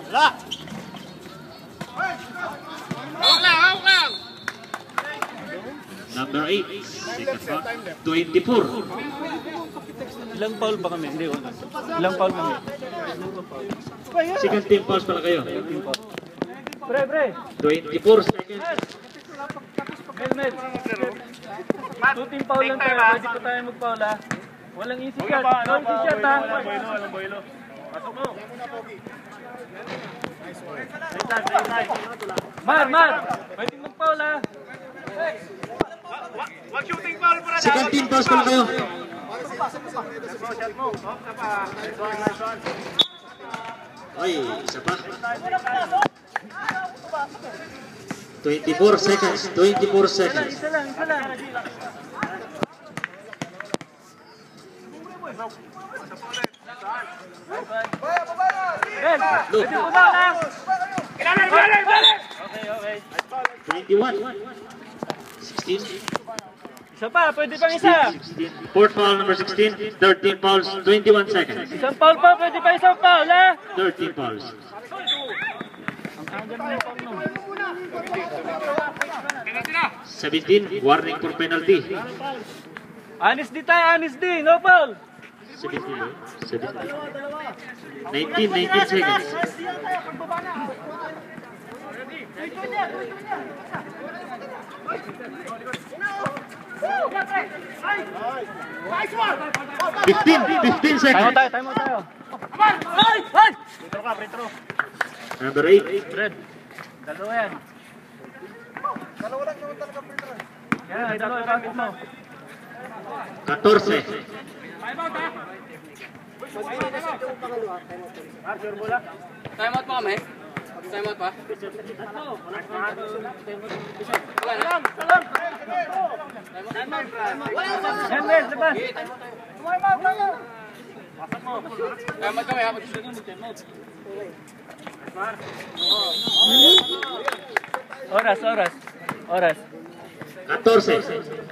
Wala. Hawak lang. Number 8, 24. Ilang foul ba kami? Hindi, wala. Ilang foul kami? Second team fouls pala kayo. Pre. 24 seconds. Helmet. 2 team foul lang tayo. Pwede po tayo mag-foul ha. Walang easy shot. No easy shot ha. Walang boilo. Pasok mo. Mar. Pwede mag-foul ha. Wag shooting foul muna. Second team fouls pala kayo. Ay, isa pa. 24 seconds. 24 seconds. Isa lang. Ben, pwede po ba na? Balik! Okay. 21. 16. Isa pa, pwede pang isa. 16. Fourth foul, number 16. 13 fouls, 21 seconds. Isang foul pa, pwede pa isang foul ha. 13 fouls. Ang tagal mo yung foul no. 17, warning for penalty. Honest di, no foul. 17. 19 seconds. Fifteen seconds. Time out tayo. Retro. Number 8. Fred. Dalawa yan. Dalawa lang naman talaga pre. Yan, dalawa gamit mo. 14. Time out pa kami? Time out pa? Henry, labas. Time out kami ha? Oras. 14.